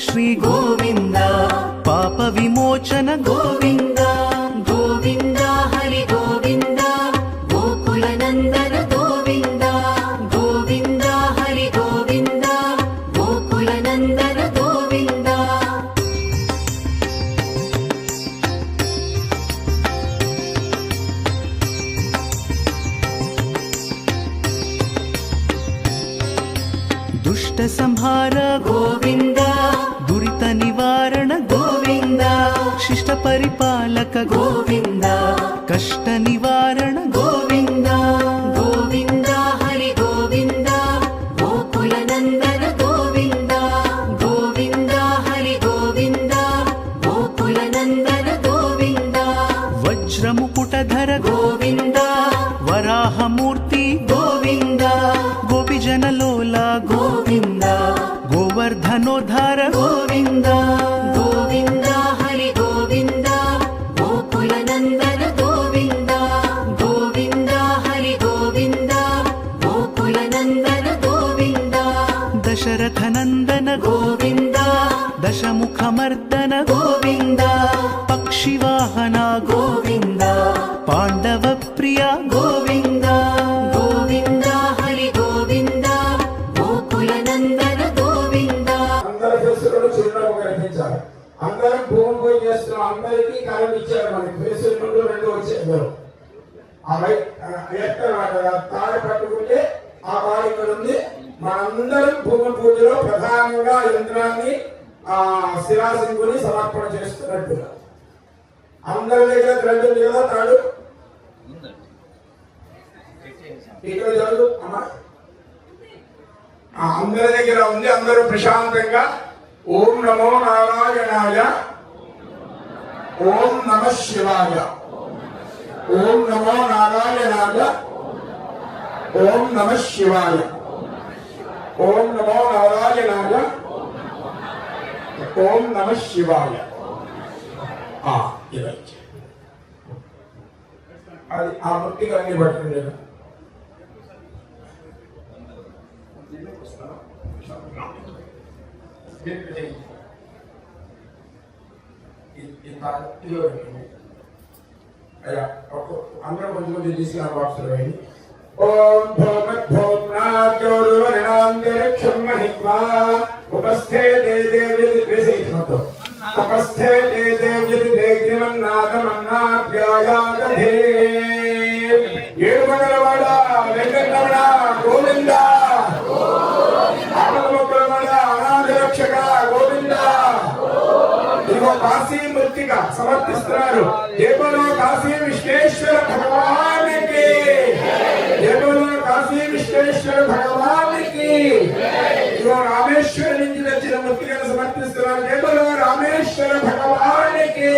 శ్రీ గోవింద పాప విమోచన గోవింద గోవింద హరి గోవింద గోకుల నందన గోవింద గోవింద హరి గోవింద గోకుల నందన గోవింద దుష్ట సంహార గోవింద దురిత నివారణ గోవింద శిష్ట పరిపాలక గోవింద కష్ట నివారణ గోవింద గోవింద హరి గోవింద గోకుల నందన గోవింద గోవింద హరి గోవింద గోకుల నందన గోవింద వజ్రముకుటధర గోవింద వరాహమూర్తి గోవింద గోపిజనలోల గోవింద గోవర్ధనోద్ధార గోవింద గోవింద హరి గోవింద గోకుల నందన గోవింద గోవింద హరి గోవింద గోకుల నందన గోవింద దశరథ నందన గోవింద దశముఖమర్దన గోవింద పక్షివాహన గోవింద పాండవ ప్రియ గోవింద గోవింద హరి గోవింద గోకుల నందన గోవింద అందరి ఫేసులను చిరునవ్వు కనిపించాలి. అందరం భూమి పూజ చేస్తున్నాం. అందరికీ కరం ఇచ్చారు. మనకి ఫేసుల నుండి రెండు వచ్చేది తాడు పట్టుకుంటే ఆ వాడి ఇక్కడ ఉంది. మనందరం భూమి పూజలో ప్రధానంగా యంత్రాన్ని శిలాసింగుని సమర్పణ చేస్తున్నట్టుగా అందరి దగ్గర రెండు కదా తాడు ఇక్కడ జరుగు అమ్మా అందరి దగ్గర ఉంది. అందరూ ప్రశాంతంగా ఓం నమో నారాయణాయ ఓం నమ శివాయ ఓం నమో నారాయణాయ ఓం నమ శివాయ ఓం నమో నారాయణాయ ఓం నమ శివాయ అది ఆ మట్టిగా అన్ని పట్టండి. అందరూ కొంచెం కొంచెం తీసుకున్న బాక్సులు వేయండి. ఓం భోమద్భోమ్నాద్యోరువరణాంతరిక్షం మహిత్వా ఉపస్థే దేవేదివేసేష్మతో ఉపస్థే దేవేదివేగ్నిమన్నాదమన్నాభ్యాయాదధే ఏడుమగలవాడ వెంకటరమణ గోవింద ఆపదముక్కలవాడ అనాథ రక్షక గోవింద. ఇదిగో కాశీ మృత్తిక సమర్పిస్తున్నారు. జయబోలో కాశీ విశ్వేశ్వర భగవానికి జయబోలో కాశీ విశ్వేశ్వర భగవానికి. ఇదిగో రామేశ్వర నుంచి వచ్చిన మృత్తికను సమర్పిస్తున్నారు. జయబోలో రామేశ్వర భగవానికి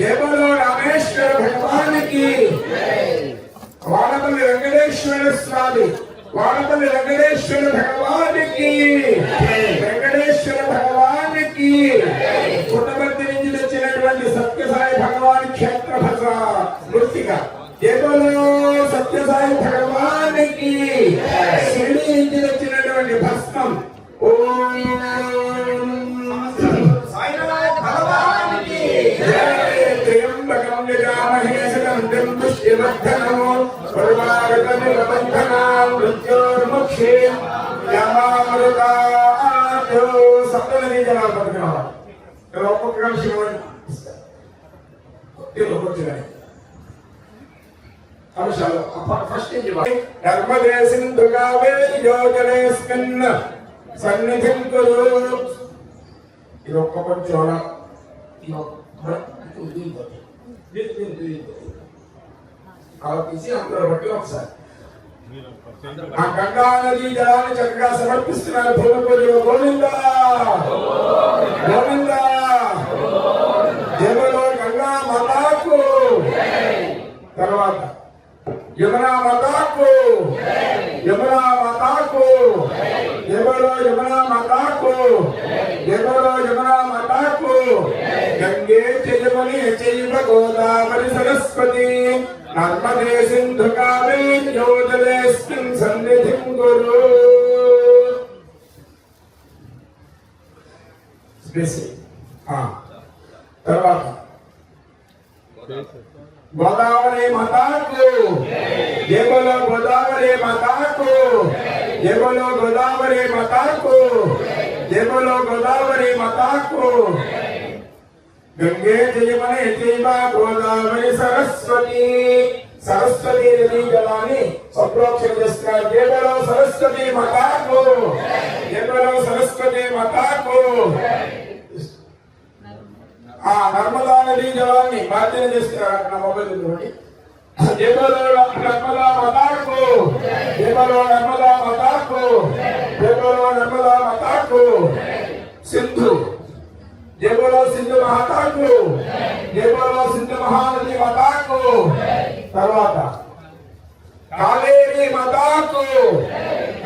జయబోలో రామేశ్వర భగవానికి. వాడపల్లి వెంకటేశ్వర స్వామి వాడపల్లి వెంకటేశ్వర భగవానికి వెంకటేశ్వర భగవానికి. పుట్టపర్తి నుంచి తెచ్చినటువంటి సత్యసాయి భగవాన్ క్షేత్ర మృత్తిక జయబోలో సత్యసాయి భగవానికి. శిరిడి నుంచి తెచ్చినటువంటి భస్మం ఓం భగవానికి. త్ర్యంబకం యజామహే సుగంధిం పుష్టివర్ధనం సర్వాగతనిరబంధనాం మృత్యోర్ముక్షే యమామృతాద్యో. సప్తనదీ జలాలు పట్టుకున్నాం. ఒక్కొక్క శివుని ఫస్ట్ నర్మదే సింధు కావేరి యోజనేస్మిన్ సన్నిధిం కురు. ఇది ఒక్క కొంచెం తీసి అందరూ బట్టి ఒకసారి ఆ గంగా నదీ జలాన్ని చక్కగా సమర్పిస్తున్నారు. భూమి పూజలో గోవింద గోవింద. జయబోలో గంగా మాతాకు. తర్వాత యమునా మాతాకు యమునా మాతాకు జయబోలో యమునా మాతాకు జయబోలో యమునా మాతాకు. గంగే చయముని చైవ గోదావరి సరస్వతి నర్మదే సింధు కావేరి యోజనేస్మిన్ సన్నిధిం కురు. వేసి తర్వాత గోదావరి మాతాకు జై బోలో గోదావరి మాతాకు జై బోలో గోదావరి మాతాకు జై బోలో గోదావరి మాతాకు గంగే జయమనే జైవ గోదావరి సరస్వతి సరస్వతి నదీ జలాన్ని సంప్రోక్షణ చేస్తున్నారు. జై బోలో సరస్వతి మాతాకు జై బోలో సరస్వతి మాతాకు. నర్మదా నదీ జలాన్ని బాధ్యత చేస్తున్నారు. అక్కడ మొబైల్ చూడండి. జై బోలో నర్మదా మాతాకు జై బోలో నర్మదా మాతాకు జై బోలో నర్మదా మాతాకు. సింధు జై బోలో సింధు మాతాకు జై బోలో సింధు మహానది మాతాకు. తర్వాత కావేరి మాతాకు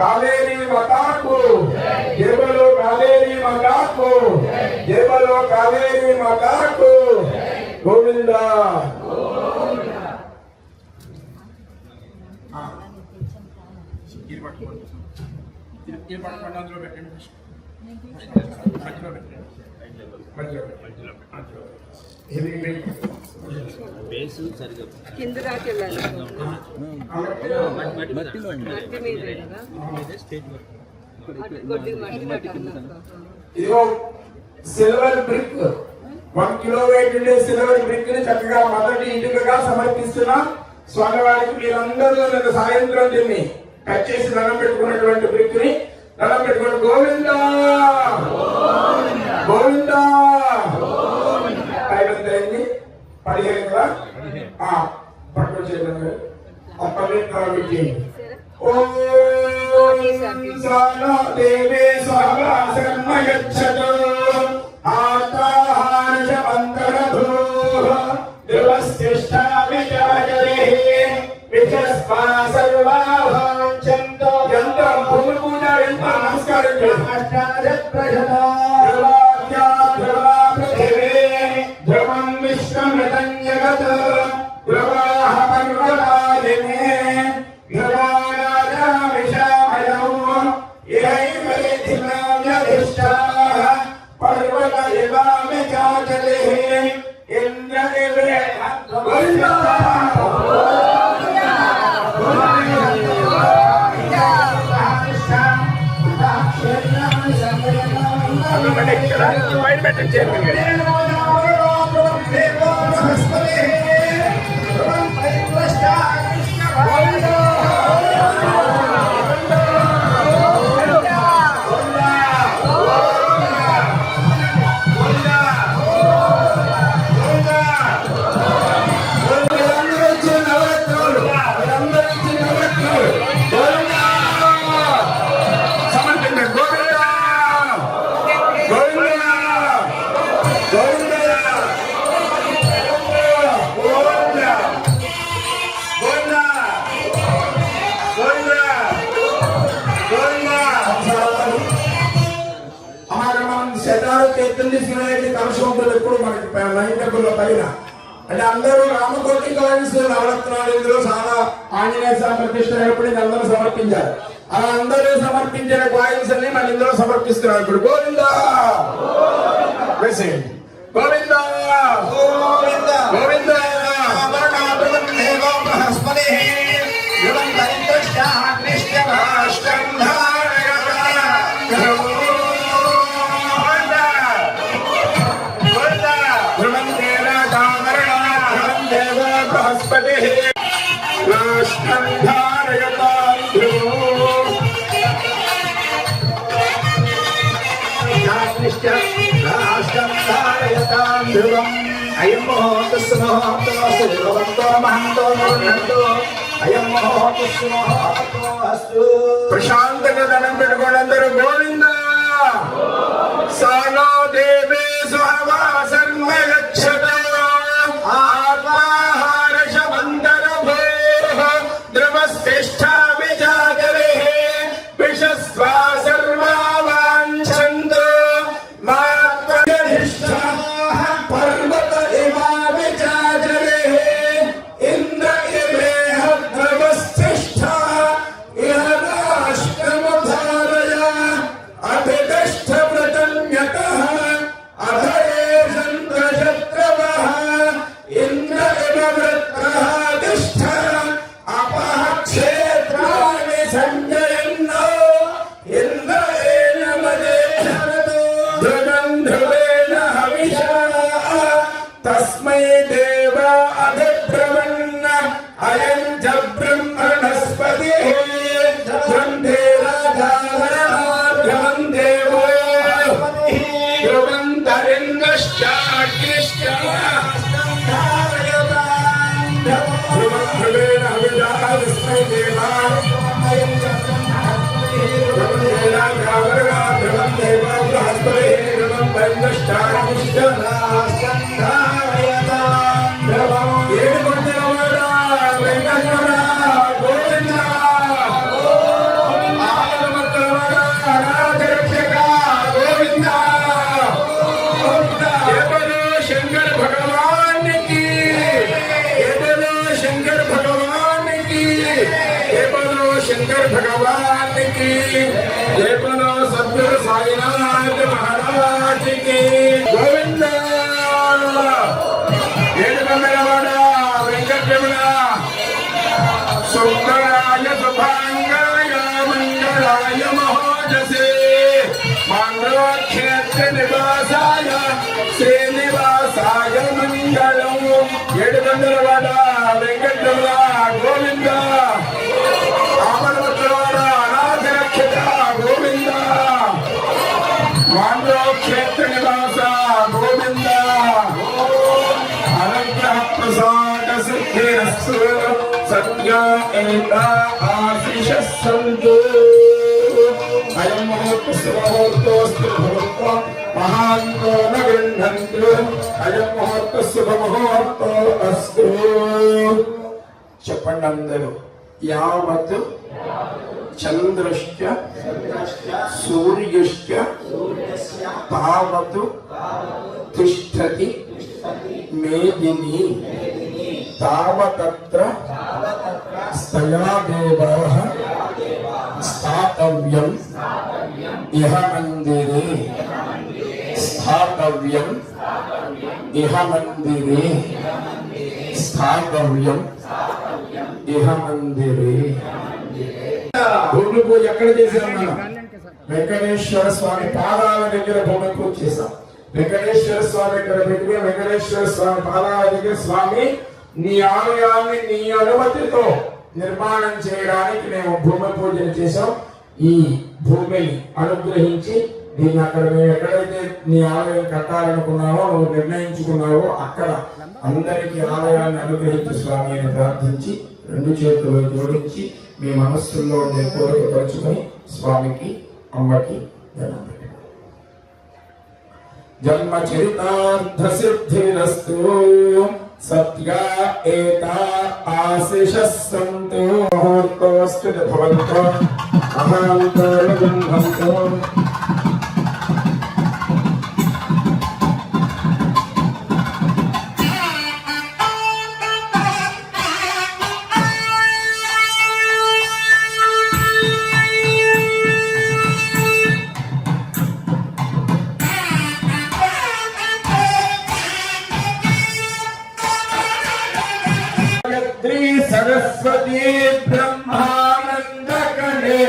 కావేరి మాతాకు జై బోలో కావేరి మాతాకు జై బోలో కావేరి మాతాకు. గోవింద కింద రాకెళ్ళాలి ఇదిగో సిల్వర్ బ్రిక్ 1 కిలో వెయిట్ ఉండే సిల్వర్ బ్రిక్ ని చక్కగా మొదటి ఇటుకగా సమర్పిస్తున్నా స్వామివారికి. మీరందరూ నిన్న సాయంత్రం దీన్ని కట్ చేసి దండం పెట్టుకున్నటువంటి బ్రిక్ ని దండం పెట్టుకుని గోవింద గోవింద. టైం ఎంత అయింది? 15 కదా. పట్టుకొచ్చేయండి. ఆ 15 పెట్టేయండి. ఓం సానా దేవే స్వాహా శర్మయచ్చతు ఆతాహార మంత్రధూః దివస్తిష్టా విచారేః విచస్పా సర్వాభాంచంతో. యంత్రం భూమి పూజ యంత్రం నమస్కారం చేయండి. అష్టాదశ ప్రజలా ధ్రువా పృథివీ ధ్రువం విశ్వమృతం జగత్ ధ్రువాః పర్వతాలినే ధ్రువానాదా విశామయౌ ఇహైవ ధినామ్యధిష్ఠాః పర్వత ఇవామి చాచలిః ఇంద్ర ఇవే గోవిందా బయట పెట్టండి. ఎప్పుడు మనకి నైటకుల పైన అంటే అందరూ రామకోటి కాయిన్స్ నవరత్నాలు ఇందులో చాలా ఆంజనేయ స్వామి ప్రతిష్ట ఏర్పడింది. అందరూ సమర్పించారు. అలా అందరూ సమర్పించిన కాయిన్స్ అన్ని మన ఇందులో సమర్పిస్తున్నారు. ఇప్పుడు గోవిందా గోవిందా గోవిందా అయం ప్రశాంతంగా దండం పెట్టుకోండి అందరూ. గోవింద సానో దేవే స్వహవా శర్మ గచ్చత ఆత్మాహార శమంతర భూః ద్రవశ్రేష్ఠా విజాగరేః విషస్వా సర్వా వాంఛంతు మాత్రధిష్ఠాః పర్వత ఇవా విజాగరేః ఇంద్ర ఇవేహ ద్రవశ్రేష్ఠా ఇహ రాష్ట్రముధారయ शंकर भगवान की जय बोलो सद्गुरु साईनाथ महाराज की गोविंद वेंकटरमण सुंदराय शुभांगाय मंगलाय महोदसे क्षेत्र निवासाय श्रीनिवासाय मंगलम वेंकटरमण गोविंद क्षेत्र निवास गोविंद अनुग्रह प्रसाद सिद्धिरस्तु सत्य एता आशीष सन्तु अयं मुहूर्तस्तु भगवतो महान्तो न गृह्णन्तु अयं मुहूर्तस्य मुहूर्तो अस्तु చెప్పండి అందరూ యావత్ చంద్రశ్చ సూర్యశ్చ తావత్ తిష్టతి మేదిని తావతత్ర స్తయాదేవాః స్థాతవ్యం ఇహ మందిరే స్థాతవ్యం ఇహ మందిరే స్థాతవ్యం ఇహ మందిరే భూమి పూజ ఎక్కడ చేశాం మనం వెంకటేశ్వర స్వామి పాదాల దగ్గర భూమి పూజ చేశాం వెంకటేశ్వర స్వామి దగ్గర పెట్టుకుని వెంకటేశ్వర స్వామి పాదాల దగ్గర స్వామి నీ ఆలయాన్ని నీ అనుమతితో నిర్మాణం చేయడానికి మేము భూమి పూజలు చేశాం ఈ భూమిని అనుగ్రహించి దీన్ని అక్కడ మేము ఎక్కడైతే నీ ఆలయం కట్టాలనుకున్నావో నువ్వు నిర్ణయించుకున్నావో అక్కడ అందరికీ ఆలయాన్ని అనుగ్రహించి స్వామి అని ప్రార్థించి రెండు చేతులు జోడించి మీ మనస్సుల్లో ఉండే కోరిక పరుచుకొని స్వామికి అమ్మకి ధనం పెట్టుకోండి. జన్మ చరితార్థ సిద్ధిరస్తు సత్య ఏతా ఆశిషః సంతు ముహూర్తోస్తు భవంతో అహాంతో గంధంతో सरस्वती ब्रह्मानंद गणे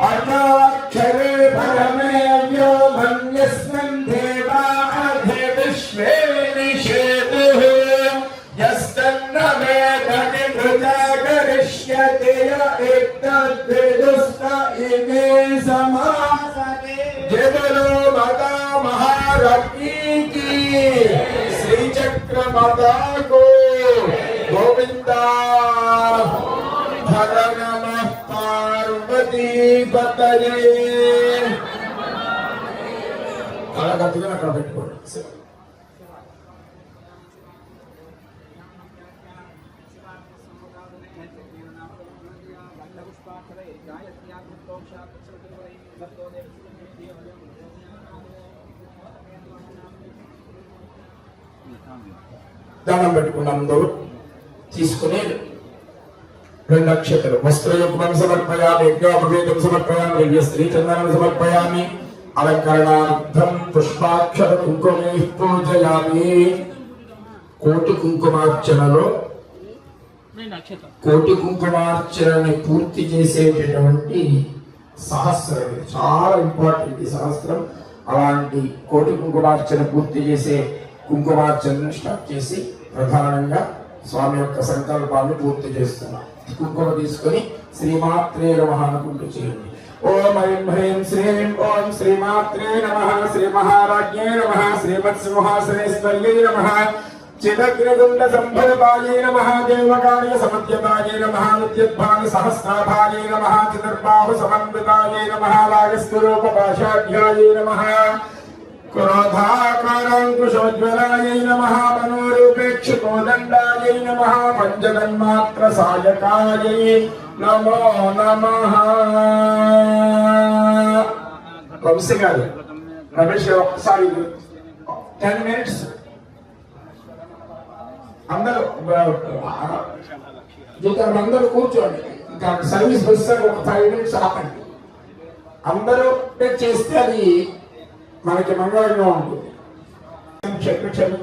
अनाक्षरे परमे व्योमन्यस्मिन् देवाधे विश्वे निषेधुः यस्तन्न वेदनि भृजा करिष्यते य एतद्विदुस्त इमे समासते जय बोलो माता महारानी की श्री चक्र माता को गोविंदा हर नमः पार्वती पतये అలా గట్టిగా అక్కడ పెట్టుకోండి. దండం పెట్టుకున్నాం. అందరూ తీసుకుని రెండు అక్షతలు వస్త్రయుగ్మం సమర్పయామి యజ్ఞోపవేతం సమర్పయామి దివ్య స్త్రీ చందనం సమర్పయామి అలంకరణార్థం పుష్పాక్షర కుంకుమే పూజయామి. కోటి కుంకుమార్చనలో కోటి కుంకుమార్చనని పూర్తి చేసేటటువంటి సహస్రం ఇది చాలా ఇంపార్టెంట్ ఈ సహస్రం. అలాంటి కోటి కుంకుమార్చన పూర్తి చేసే కుంకుమార్చనను స్టార్ట్ చేసి ప్రధానంగా స్వామి యొక్క సంకల్పాన్ని పూర్తి చేస్తున్నాం. కుంకుమ తీసుకొని శ్రీమాత్రే నమః అనుకుంటూ చేయండి. ఓం ఐం హ్రీం శ్రీం ఓం శ్రీమాత్రే నమః శ్రీ మహారాజ్ఞే నమః శ్రీమత్సింహాసనేశ్వర్యై నమః చిదగ్నిగుండ సంభవపాయై నమః దేవకార్య సమధ్యతాయై నమః నిత్యద్భాగ సహస్రాభాయై నమః చతుర్బాహు సమన్వితాయై నమః వాగస్వరూప పాశాఢ్యాయై నమః क्रोधाकाराङ्कुशोज्ज्वलायै नमः मनोरूपेक्षकोदण्डायै नमः पञ्चतन्मात्रसायकायै नमो नमः వంశీ గారు రమేష్ గారు ఒకసారి 10 minutes అందరూ అందరూ కూర్చోండి ఇంకా సర్వీస్ వస్తారు ఒక 5 minutes ఆపండి అందరూ చేస్తే అది మనకి మంగళంగా ఉంటుంది చెట్టు చెట్టు